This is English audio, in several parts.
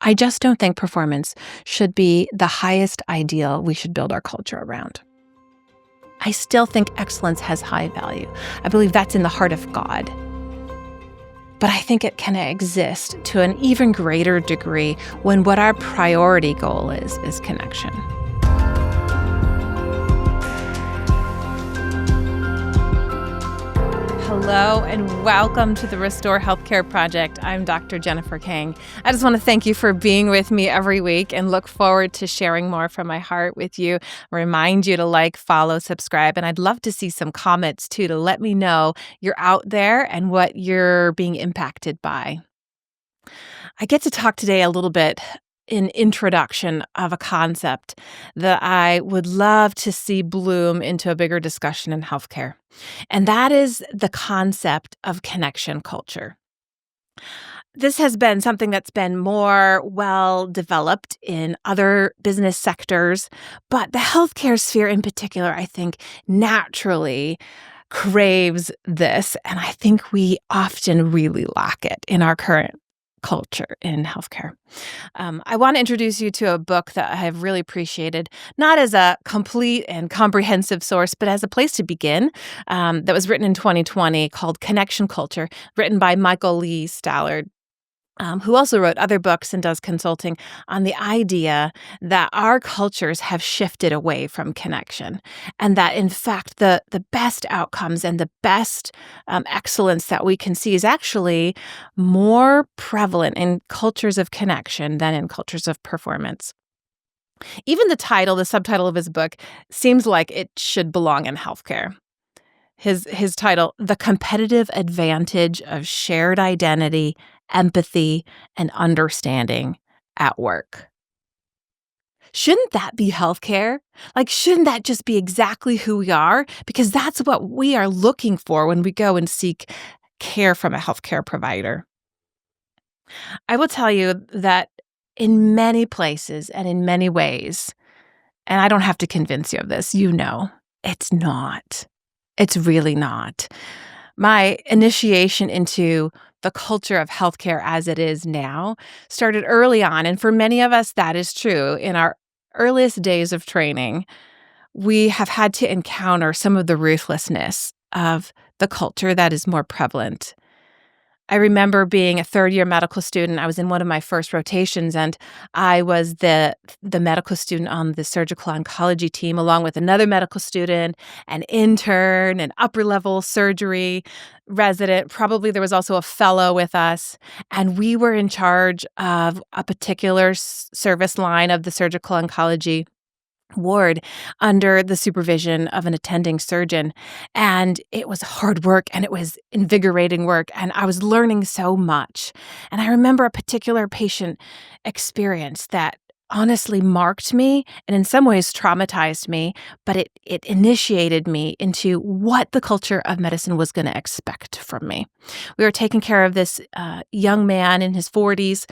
I just don't think performance should be the highest ideal we should build our culture around. I still think excellence has high value. I believe that's in the heart of God. But I think it can exist to an even greater degree when what our priority goal is connection. Hello and welcome to the Restore Healthcare Project. I'm Dr. Jennifer Kang. I just want to thank you for being with me every week and look forward to sharing more from my heart with you. Remind you to like, follow, subscribe, and I'd love to see some comments too to let me know you're out there and what you're being impacted by. I get to talk today a little bit in introduction of a concept that I would love to see bloom into a bigger discussion in healthcare. And that is the concept of connection culture. This has been something that's been more well developed in other business sectors, but the healthcare sphere in particular, I think, naturally craves this. And I think we often really lack it in our current culture in healthcare. I want to introduce you to a book that I have really appreciated, not as a complete and comprehensive source, but as a place to begin, that was written in 2020 called Connection Culture, written by Michael Lee Stallard. Who also wrote other books and does consulting on the idea that our cultures have shifted away from connection, and that, in fact, the best outcomes and the best excellence that we can see is actually more prevalent in cultures of connection than in cultures of performance. Even the subtitle of his book, seems like it should belong in healthcare. His title, The Competitive Advantage of Shared Identity, Empathy, and Understanding at Work. Shouldn't that be healthcare? Shouldn't that just be exactly who we are? Because that's what we are looking for when we go and seek care from a healthcare provider. I will tell you that in many places and in many ways, and I don't have to convince you of this, it's not. It's really not. My initiation into the culture of healthcare as it is now started early on. And for many of us, that is true. In our earliest days of training, we have had to encounter some of the ruthlessness of the culture that is more prevalent. I remember being a third-year medical student. I was in one of my first rotations, and I was the medical student on the surgical oncology team, along with another medical student, an intern, an upper-level surgery resident. Probably there was also a fellow with us, and we were in charge of a particular service line of the surgical oncology ward under the supervision of an attending surgeon. And it was hard work and it was invigorating work. And I was learning so much. And I remember a particular patient experience that honestly marked me and in some ways traumatized me, but it initiated me into what the culture of medicine was going to expect from me. We were taking care of this young man in his 40s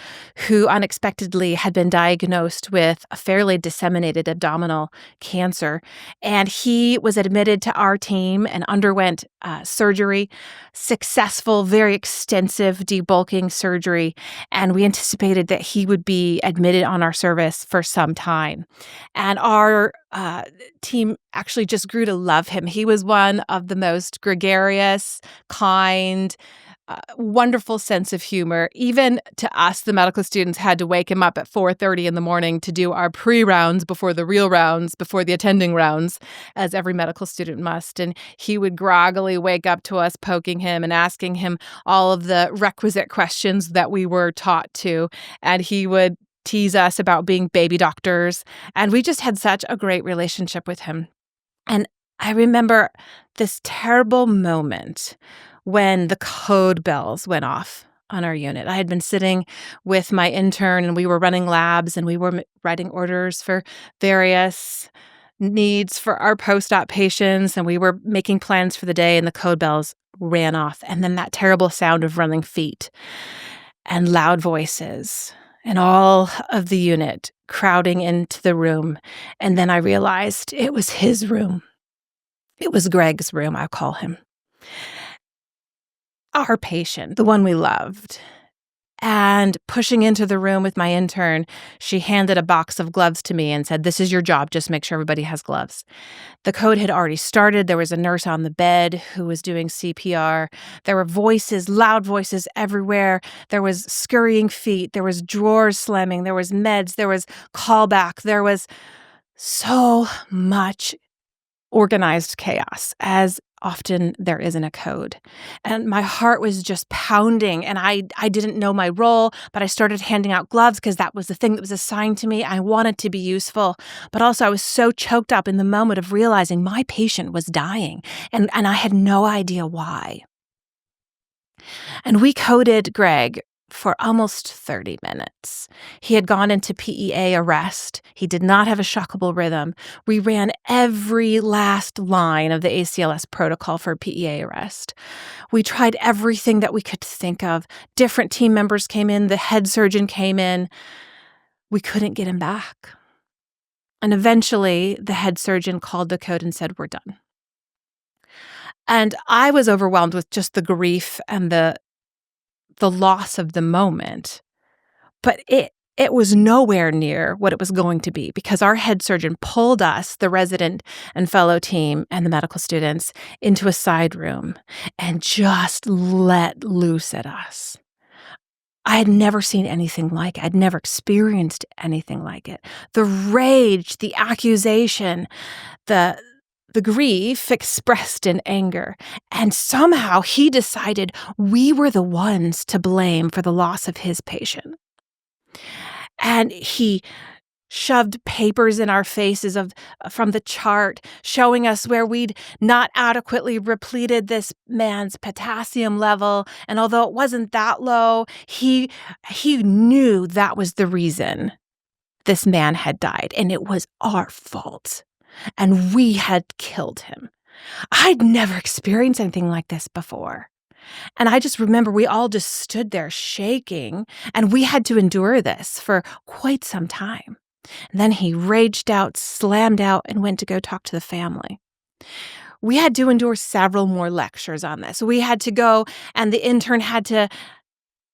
who unexpectedly had been diagnosed with a fairly disseminated abdominal cancer. And he was admitted to our team and underwent surgery, successful, very extensive debulking surgery. And we anticipated that he would be admitted on our service for some time. And our team actually just grew to love him. He was one of the most gregarious, kind, wonderful sense of humor. Even to us, the medical students had to wake him up at 4:30 in the morning to do our pre-rounds before the real rounds, before the attending rounds, as every medical student must. And he would groggily wake up to us, poking him and asking him all of the requisite questions that we were taught to. And he would tease us about being baby doctors. And we just had such a great relationship with him. And I remember this terrible moment when the code bells went off on our unit. I had been sitting with my intern and we were running labs and we were writing orders for various needs for our post-op patients, and we were making plans for the day, and the code bells ran off. And then that terrible sound of running feet and loud voices and all of the unit crowding into the room. And then I realized it was his room. It was Greg's room, I'll call him. Our patient, the one we loved. And pushing into the room with my intern, she handed a box of gloves to me and said, "This is your job. Just make sure everybody has gloves." The code had already started. There was a nurse on the bed who was doing CPR. There were voices, loud voices everywhere. There was scurrying feet. There was drawers slamming. There was meds. There was callback. There was so much organized chaos, as often there is in a code. And my heart was just pounding, and I didn't know my role, but I started handing out gloves because that was the thing that was assigned to me. I wanted to be useful, but also I was so choked up in the moment of realizing my patient was dying, and I had no idea why. And we coded Greg for almost 30 minutes. He had gone into PEA arrest. He did not have a shockable rhythm. We ran every last line of the ACLS protocol for PEA arrest. We tried everything that we could think of. Different team members came in. The head surgeon came in. We couldn't get him back. And eventually, the head surgeon called the code and said, "We're done." And I was overwhelmed with just the grief and the loss of the moment. But it was nowhere near what it was going to be, because our head surgeon pulled us, the resident and fellow team and the medical students, into a side room and just let loose at us. I had never seen anything like it. I'd never experienced anything like it. The rage, the accusation, the grief expressed in anger. And somehow he decided we were the ones to blame for the loss of his patient. And he shoved papers in our faces from the chart, showing us where we'd not adequately repleted this man's potassium level. And although it wasn't that low, he knew that was the reason this man had died, and it was our fault. And we had killed him. I'd never experienced anything like this before. And I just remember we all just stood there shaking, and we had to endure this for quite some time. And then he raged out, slammed out, and went to go talk to the family. We had to endure several more lectures on this. We had to go, and the intern had to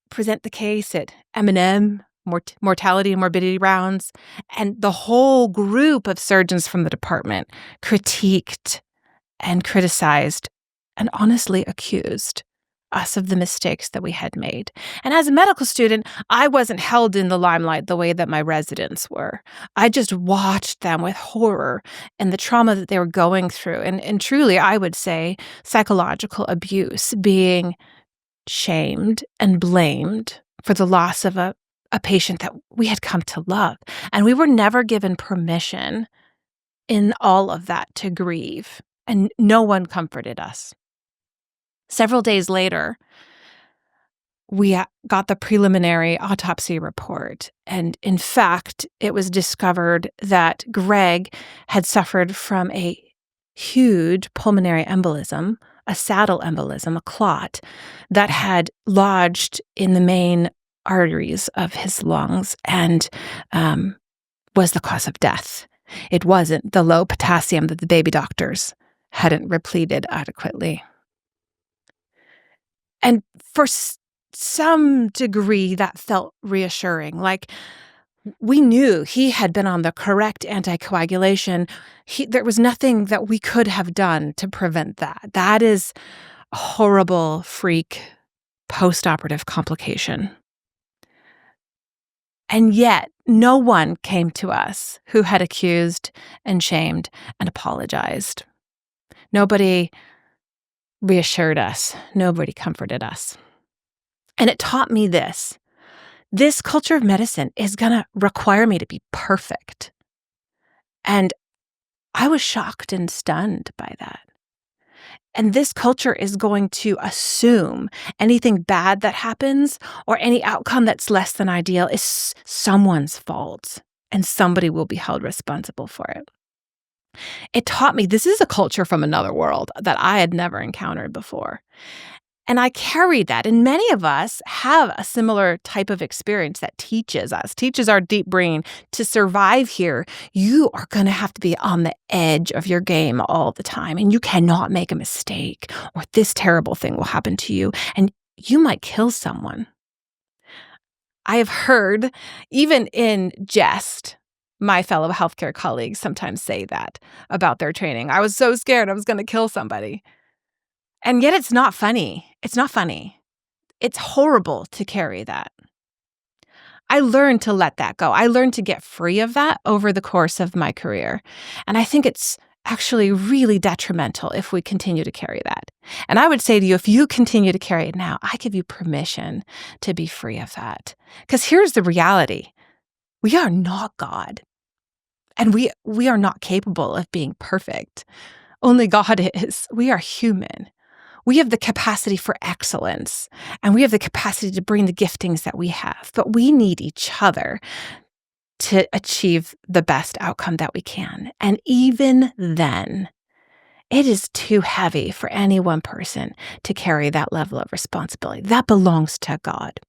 present the case at M&M, mortality and morbidity rounds, and the whole group of surgeons from the department critiqued and criticized and honestly accused us of the mistakes that we had made. And as a medical student, I wasn't held in the limelight the way that my residents were. I just watched them with horror and the trauma that they were going through. And truly, I would say, psychological abuse, being shamed and blamed for the loss of a patient that we had come to love. And we were never given permission in all of that to grieve. And no one comforted us. Several days later, we got the preliminary autopsy report. And in fact, it was discovered that Greg had suffered from a huge pulmonary embolism, a saddle embolism, a clot that had lodged in the main arteries of his lungs and was the cause of death. It wasn't the low potassium that the baby doctors hadn't repleted adequately. And for some degree, that felt reassuring. Like, we knew he had been on the correct anticoagulation. There was nothing that we could have done to prevent that. That is a horrible freak postoperative complication. And yet, no one came to us who had accused and shamed and apologized. Nobody reassured us. Nobody comforted us. And it taught me this. This culture of medicine is going to require me to be perfect. And I was shocked and stunned by that. And this culture is going to assume anything bad that happens or any outcome that's less than ideal is someone's fault, and somebody will be held responsible for it. It taught me this is a culture from another world that I had never encountered before. And I carried that. And many of us have a similar type of experience that teaches our deep brain to survive here. You are going to have to be on the edge of your game all the time. And you cannot make a mistake, or this terrible thing will happen to you. And you might kill someone. I have heard, even in jest, my fellow healthcare colleagues sometimes say that about their training. I was so scared I was going to kill somebody. And yet it's not funny. It's not funny. It's horrible to carry that. I learned to let that go. I learned to get free of that over the course of my career. And I think it's actually really detrimental if we continue to carry that. And I would say to you, if you continue to carry it now, I give you permission to be free of that. Because here's the reality. We are not God. And we are not capable of being perfect. Only God is. We are human. We have the capacity for excellence, and we have the capacity to bring the giftings that we have. But we need each other to achieve the best outcome that we can. And even then, it is too heavy for any one person to carry that level of responsibility. That belongs to God.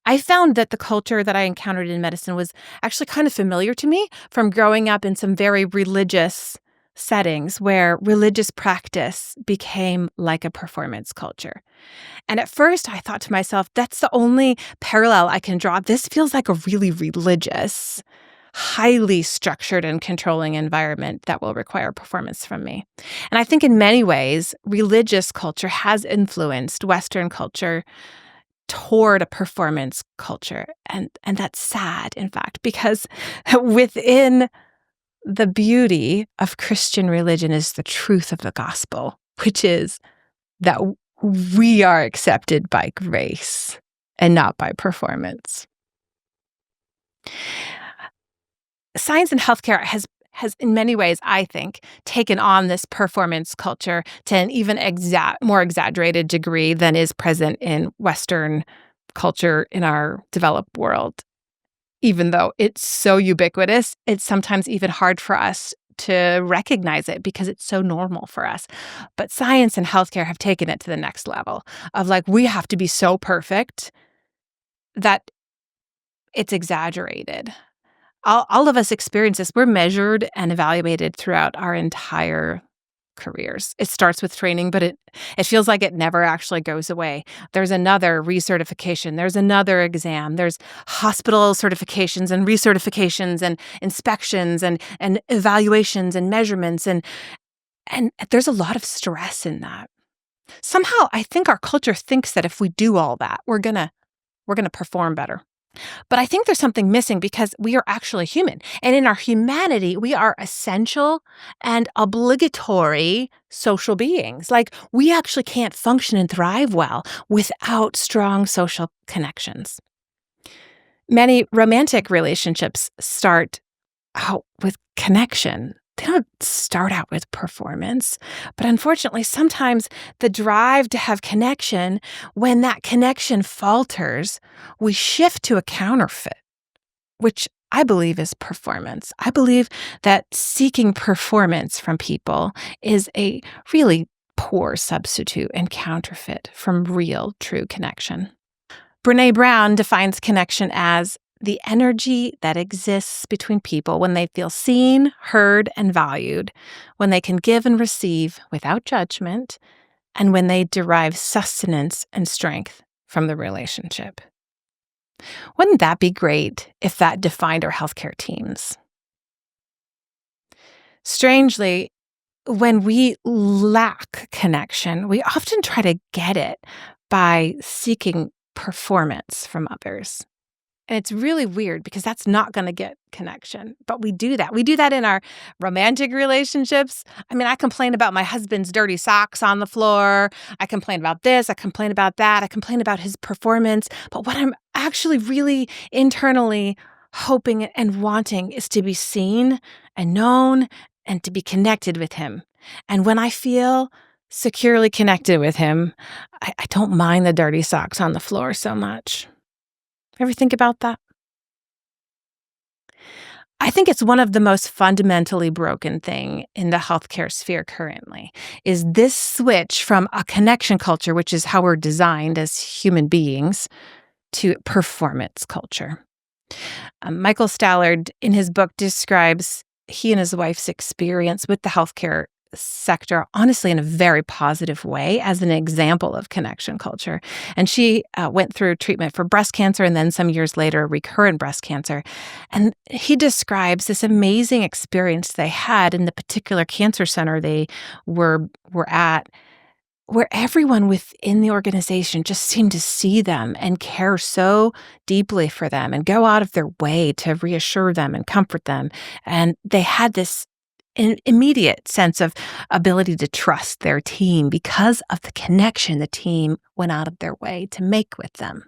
I found that the culture that I encountered in medicine was actually kind of familiar to me from growing up in some very religious settings where religious practice became like a performance culture. And at first I thought to myself, that's the only parallel I can draw. This feels like a really religious, highly structured and controlling environment that will require performance from me. And I think in many ways, religious culture has influenced Western culture toward a performance culture. And that's sad, in fact, because within the beauty of Christian religion is the truth of the gospel, which is that we are accepted by grace and not by performance. Science and healthcare has in many ways, I think, taken on this performance culture to an even more exaggerated degree than is present in Western culture in our developed world. Even though it's so ubiquitous, it's sometimes even hard for us to recognize it because it's so normal for us. But science and healthcare have taken it to the next level of like, we have to be so perfect that it's exaggerated. All of us experience this. We're measured and evaluated throughout our entire careers. It starts with training, but it feels like it never actually goes away. There's another recertification. There's another exam. There's hospital certifications and recertifications and inspections and evaluations and measurements. And there's a lot of stress in that. Somehow, I think our culture thinks that if we do all that, we're gonna perform better. But I think there's something missing because we are actually human. And in our humanity, we are essential and obligatory social beings. Like, we actually can't function and thrive well without strong social connections. Many romantic relationships start out with connection. They don't start out with performance. But unfortunately, sometimes the drive to have connection, when that connection falters, we shift to a counterfeit, which I believe is performance. I believe that seeking performance from people is a really poor substitute and counterfeit from real, true connection. Brené Brown defines connection as the energy that exists between people when they feel seen, heard, and valued, when they can give and receive without judgment, and when they derive sustenance and strength from the relationship. Wouldn't that be great if that defined our healthcare teams? Strangely, when we lack connection, we often try to get it by seeking performance from others. And it's really weird because that's not going to get connection. But we do that. We do that in our romantic relationships. I mean, I complain about my husband's dirty socks on the floor. I complain about this. I complain about that. I complain about his performance. But what I'm actually really internally hoping and wanting is to be seen and known and to be connected with him. And when I feel securely connected with him, I don't mind the dirty socks on the floor so much. Ever think about that? I think it's one of the most fundamentally broken thing in the healthcare sphere currently is this switch from a connection culture, which is how we're designed as human beings, to performance culture. Michael Stallard, in his book, describes he and his wife's experience with the healthcare sector, honestly, in a very positive way as an example of connection culture. And she went through treatment for breast cancer and then some years later, recurrent breast cancer. And he describes this amazing experience they had in the particular cancer center they were at, where everyone within the organization just seemed to see them and care so deeply for them and go out of their way to reassure them and comfort them. And they had this immediate sense of ability to trust their team because of the connection the team went out of their way to make with them.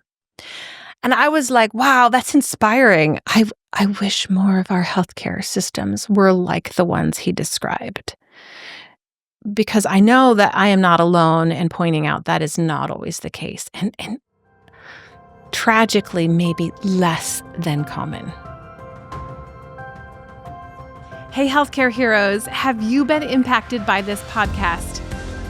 And I was like, wow, that's inspiring. I wish more of our healthcare systems were like the ones he described, because I know that I am not alone in pointing out that is not always the case, and tragically, maybe less than common. Hey, healthcare heroes, have you been impacted by this podcast?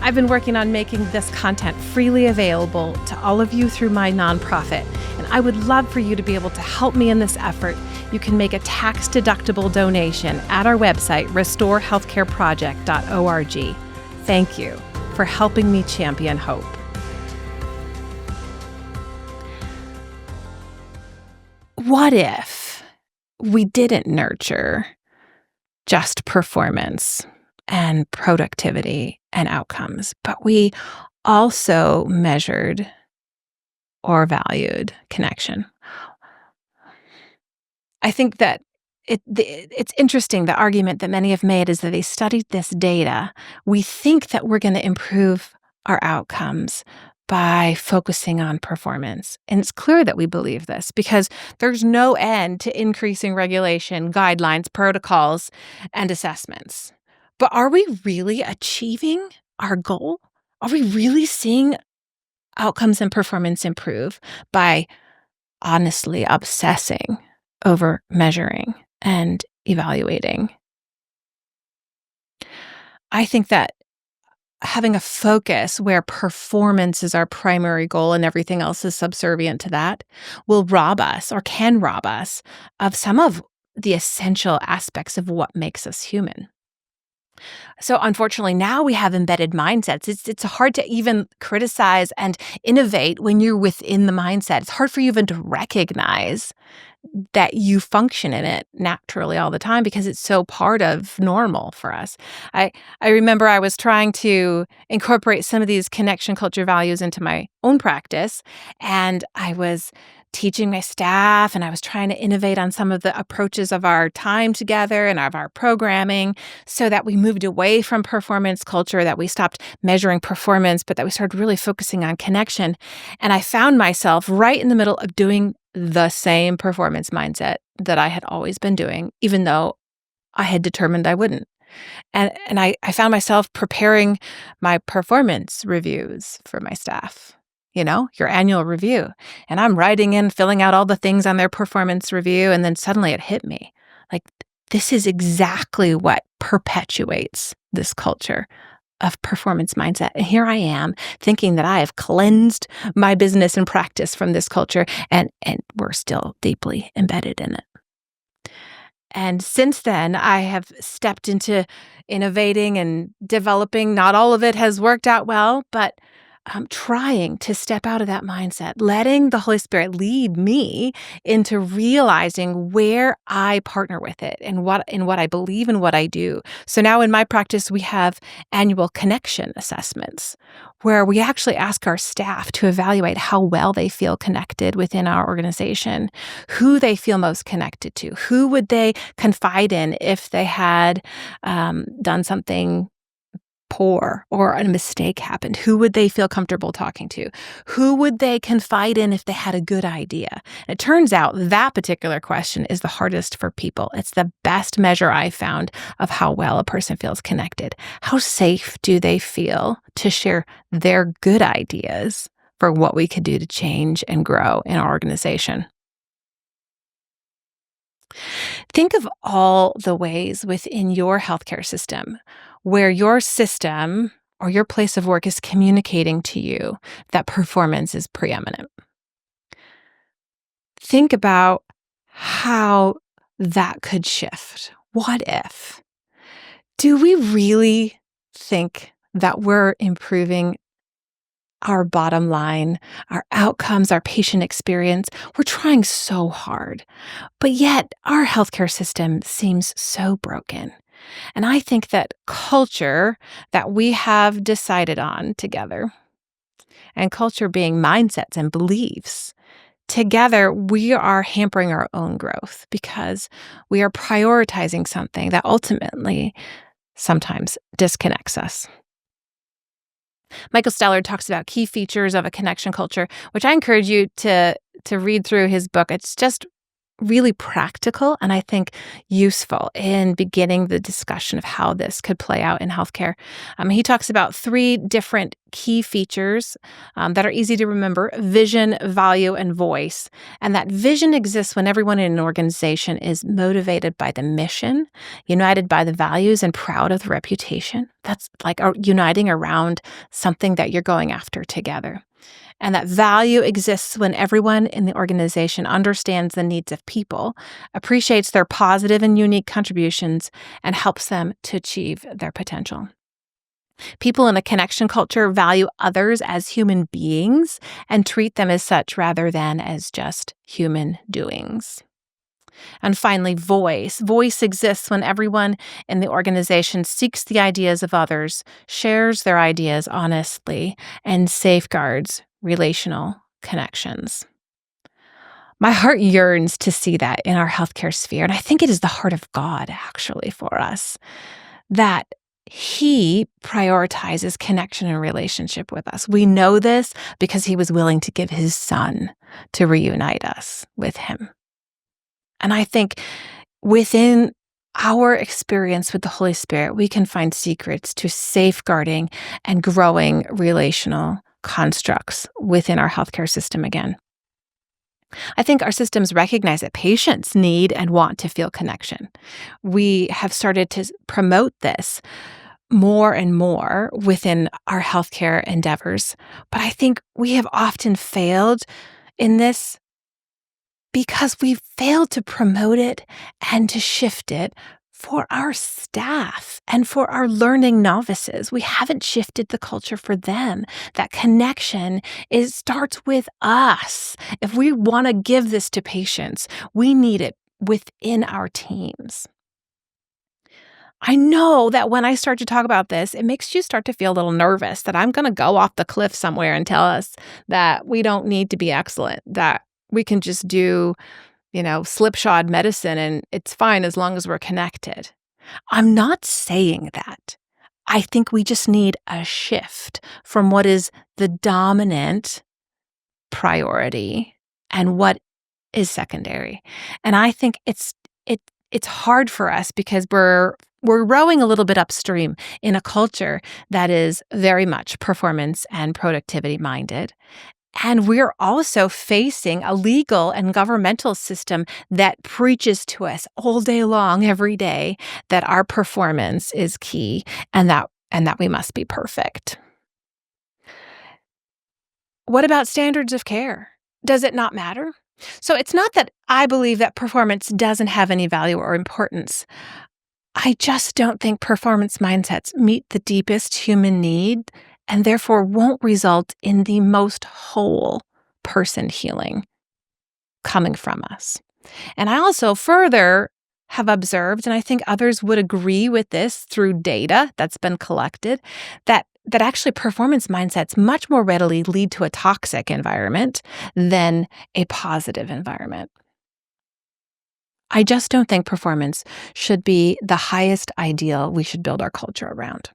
I've been working on making this content freely available to all of you through my nonprofit, and I would love for you to be able to help me in this effort. You can make a tax-deductible donation at our website, restorehealthcareproject.org. Thank you for helping me champion hope. What if we didn't nurture just performance and productivity and outcomes, but we also measured or valued connection? I think that it's interesting. The argument that many have made is that they studied this data. We think that we're going to improve our outcomes by focusing on performance. And it's clear that we believe this because there's no end to increasing regulation, guidelines, protocols, and assessments. But are we really achieving our goal? Are we really seeing outcomes and performance improve by honestly obsessing over measuring and evaluating? I think that having a focus where performance is our primary goal and everything else is subservient to that will rob us, or can rob us, of some of the essential aspects of what makes us human. So unfortunately, now we have embedded mindsets. It's hard to even criticize and innovate when you're within the mindset. It's hard for you even to recognize that you function in it naturally all the time because it's so part of normal for us. I remember I was trying to incorporate some of these connection culture values into my own practice, and I was teaching my staff, and I was trying to innovate on some of the approaches of our time together and of our programming so that we moved away from performance culture, that we stopped measuring performance, but that we started really focusing on connection. And I found myself right in the middle of doing the same performance mindset that I had always been doing, even though I had determined I wouldn't. And I found myself preparing my performance reviews for my staff, your annual review. And I'm writing in, filling out all the things on their performance review. And then suddenly it hit me. Like, this is exactly what perpetuates this culture of performance mindset. And here I am thinking that I have cleansed my business and practice from this culture, and we're still deeply embedded in it. And since then, I have stepped into innovating and developing. Not all of it has worked out well, but I'm trying to step out of that mindset, letting the Holy Spirit lead me into realizing where I partner with it and what I believe and what I do. So now in my practice, we have annual connection assessments where we actually ask our staff to evaluate how well they feel connected within our organization, who they feel most connected to, who would they confide in if they had done something poor or a mistake happened. Who would they feel comfortable talking to? Who would they confide in if they had a good idea? And it turns out that particular question is the hardest for people. It's the best measure I've found of how well a person feels connected. How safe do they feel to share their good ideas for what we could do to change and grow in our organization? Think of all the ways within your healthcare system where your system or your place of work is communicating to you that performance is preeminent. Think about how that could shift. What if? Do we really think that we're improving our bottom line, our outcomes, our patient experience. We're trying so hard, but yet our healthcare system seems so broken. And I think that culture that we have decided on together, and culture being mindsets and beliefs, together we are hampering our own growth because we are prioritizing something that ultimately sometimes disconnects us. Michael Steller talks about key features of a connection culture, which I encourage you to read through his book. It's just really practical and I think useful in beginning the discussion of how this could play out in healthcare. He talks about three different key features that are easy to remember: vision, value, and voice. And that vision exists when everyone in an organization is motivated by the mission, united by the values, and proud of the reputation. That's like uniting around something that you're going after together. And that value exists when everyone in the organization understands the needs of people, appreciates their positive and unique contributions, and helps them to achieve their potential. People in a connection culture value others as human beings and treat them as such rather than as just human doings. And finally, voice. Voice exists when everyone in the organization seeks the ideas of others, shares their ideas honestly, and safeguards relational connections. My heart yearns to see that in our healthcare sphere. And I think it is the heart of God, actually, for us, that He prioritizes connection and relationship with us. We know this because He was willing to give His Son to reunite us with Him. And I think within our experience with the Holy Spirit, we can find secrets to safeguarding and growing relational constructs within our healthcare system again. I think our systems recognize that patients need and want to feel connection. We have started to promote this more and more within our healthcare endeavors, but I think we have often failed in this because we failed to promote it and to shift it for our staff and for our learning novices. We haven't shifted the culture for them. That connection starts with us. If we want to give this to patients, we need it within our teams. I know that when I start to talk about this, it makes you start to feel a little nervous that I'm going to go off the cliff somewhere and tell us that we don't need to be excellent, that we can just do, slipshod medicine and it's fine as long as we're connected. I'm not saying that. I think we just need a shift from what is the dominant priority and what is secondary. And I think it's hard for us because we're rowing a little bit upstream in a culture that is very much performance and productivity minded. And we're also facing a legal and governmental system that preaches to us all day long, every day, that our performance is key and that we must be perfect. What about standards of care? Does it not matter? So it's not that I believe that performance doesn't have any value or importance. I just don't think performance mindsets meet the deepest human need and therefore won't result in the most whole person healing coming from us. And I also further have observed, and I think others would agree with this through data that's been collected, that actually performance mindsets much more readily lead to a toxic environment than a positive environment. I just don't think performance should be the highest ideal we should build our culture around.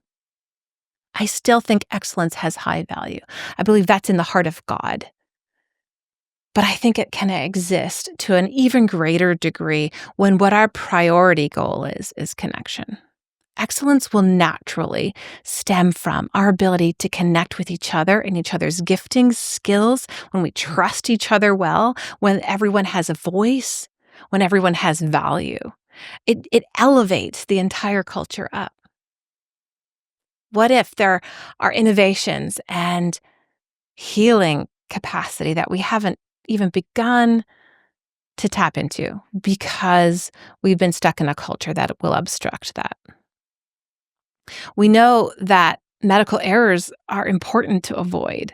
I still think excellence has high value. I believe that's in the heart of God. But I think it can exist to an even greater degree when what our priority goal is connection. Excellence will naturally stem from our ability to connect with each other and each other's giftings, skills, when we trust each other well, when everyone has a voice, when everyone has value. It elevates the entire culture up. What if there are innovations and healing capacity that we haven't even begun to tap into because we've been stuck in a culture that will obstruct that? We know that medical errors are important to avoid,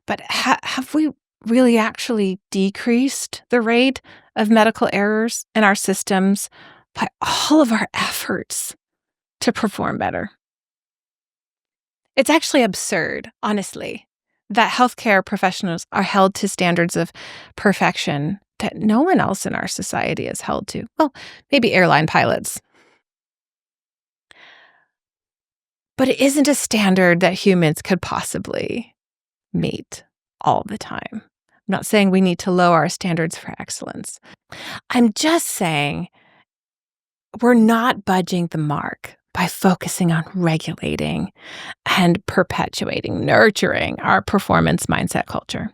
but have we really actually decreased the rate of medical errors in our systems by all of our efforts to perform better? It's actually absurd, honestly, that healthcare professionals are held to standards of perfection that no one else in our society is held to. Well, maybe airline pilots, but it isn't a standard that humans could possibly meet all the time. I'm not saying we need to lower our standards for excellence. I'm just saying we're not budging the mark by focusing on regulating and perpetuating, nurturing our performance mindset culture.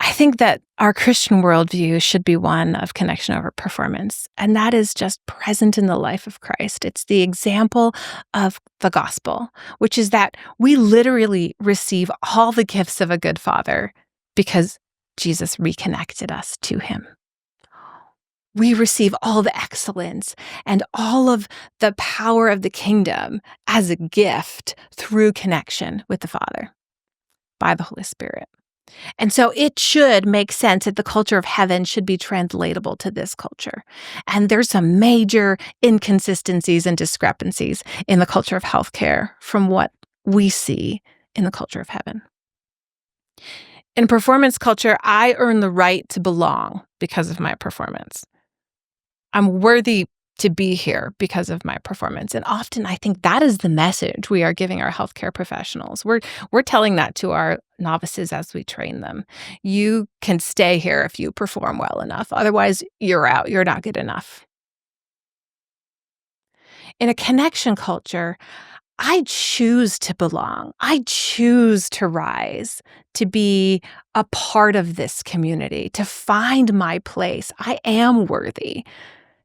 I think that our Christian worldview should be one of connection over performance, and that is just present in the life of Christ. It's the example of the gospel, which is that we literally receive all the gifts of a good father because Jesus reconnected us to him. We receive all the excellence and all of the power of the kingdom as a gift through connection with the Father by the Holy Spirit. And so it should make sense that the culture of heaven should be translatable to this culture. And there's some major inconsistencies and discrepancies in the culture of healthcare from what we see in the culture of heaven. In performance culture, I earn the right to belong because of my performance. I'm worthy to be here because of my performance. And often I think that is the message we are giving our healthcare professionals. We're telling that to our novices as we train them. You can stay here if you perform well enough. Otherwise, you're out. You're not good enough. In a connection culture, I choose to belong. I choose to rise, to be a part of this community, to find my place. I am worthy,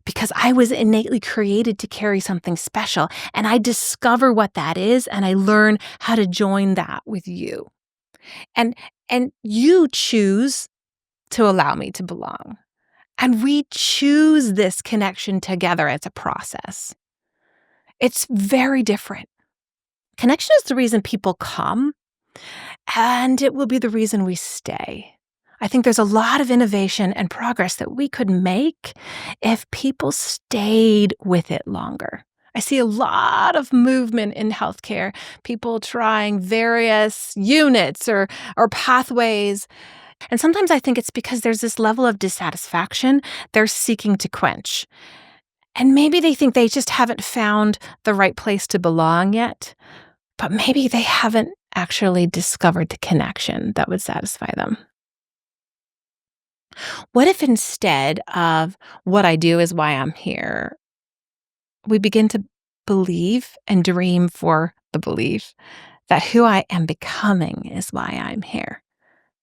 because I was innately created to carry something special. And I discover what that is, and I learn how to join that with you. And you choose to allow me to belong. And we choose this connection together as a process. It's very different. Connection is the reason people come, and it will be the reason we stay. I think there's a lot of innovation and progress that we could make if people stayed with it longer. I see a lot of movement in healthcare, people trying various units or pathways. And sometimes I think it's because there's this level of dissatisfaction they're seeking to quench. And maybe they think they just haven't found the right place to belong yet, but maybe they haven't actually discovered the connection that would satisfy them. What if instead of what I do is why I'm here, we begin to believe and dream for the belief that who I am becoming is why I'm here?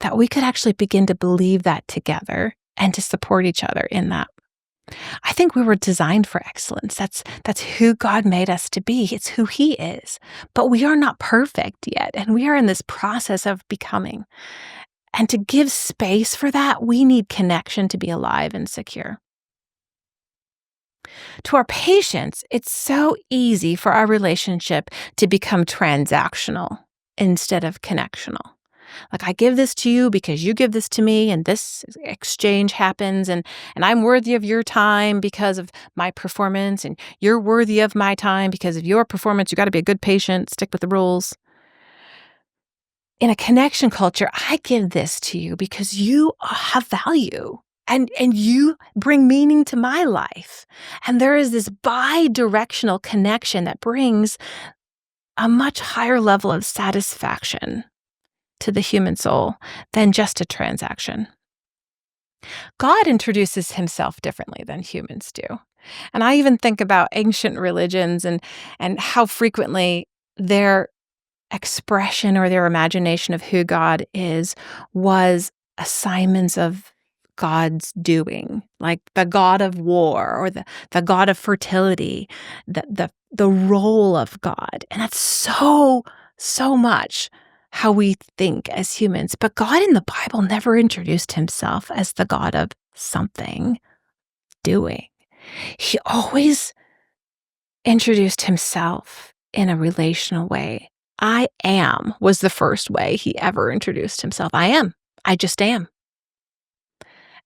That we could actually begin to believe that together and to support each other in that. I think we were designed for excellence. That's who God made us to be. It's who He is. But we are not perfect yet, and we are in this process of becoming. And to give space for that, we need connection to be alive and secure. To our patients, it's so easy for our relationship to become transactional instead of connectional. Like, I give this to you because you give this to me, and this exchange happens, and I'm worthy of your time because of my performance, and you're worthy of my time because of your performance. You got to be a good patient, stick with the rules. In a connection culture, I give this to you because you have value and you bring meaning to my life. And there is this bi-directional connection that brings a much higher level of satisfaction to the human soul than just a transaction. God introduces himself differently than humans do. And I even think about ancient religions and how frequently their expression or their imagination of who God is was assignments of God's doing, like the God of war or the God of fertility, the role of God. And that's so much how we think as humans. But God in the Bible never introduced himself as the God of something doing. He always introduced himself in a relational way. I am was the first way he ever introduced himself. I am. I just am.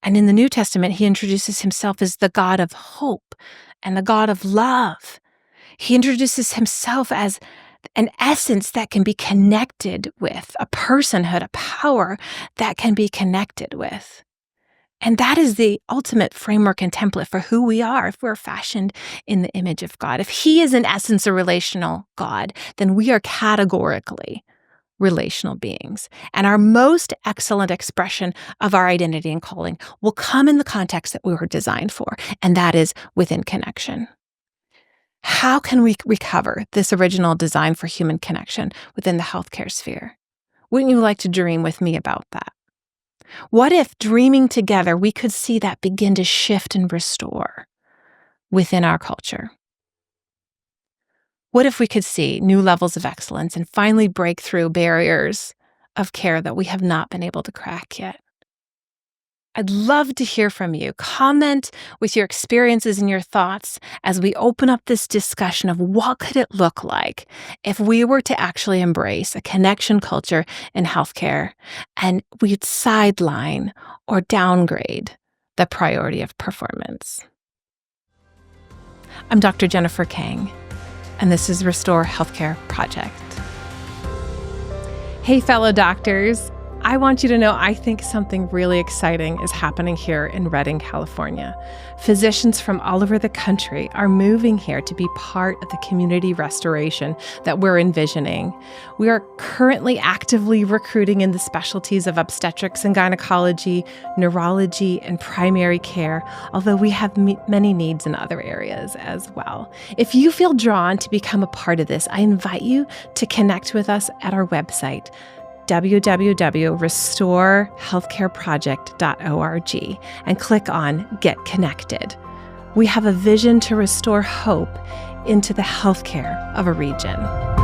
And in the New Testament, he introduces himself as the God of hope and the God of love. He introduces himself as an essence that can be connected with, a personhood, a power that can be connected with. And that is the ultimate framework and template for who we are if we're fashioned in the image of God. If he is in essence a relational God, then we are categorically relational beings. And our most excellent expression of our identity and calling will come in the context that we were designed for, and that is within connection. How can we recover this original design for human connection within the healthcare sphere? Wouldn't you like to dream with me about that? What if dreaming together, we could see that begin to shift and restore within our culture? What if we could see new levels of excellence and finally break through barriers of care that we have not been able to crack yet? I'd love to hear from you. Comment with your experiences and your thoughts as we open up this discussion of what could it look like if we were to actually embrace a connection culture in healthcare and we'd sideline or downgrade the priority of performance. I'm Dr. Jennifer Kang, and this is Restore Healthcare Project. Hey, fellow doctors. I want you to know I think something really exciting is happening here in Redding, California. Physicians from all over the country are moving here to be part of the community restoration that we're envisioning. We are currently actively recruiting in the specialties of obstetrics and gynecology, neurology, and primary care, although we have many needs in other areas as well. If you feel drawn to become a part of this, I invite you to connect with us at our website, www.restorehealthcareproject.org, and click on Get Connected. We have a vision to restore hope into the healthcare of a region.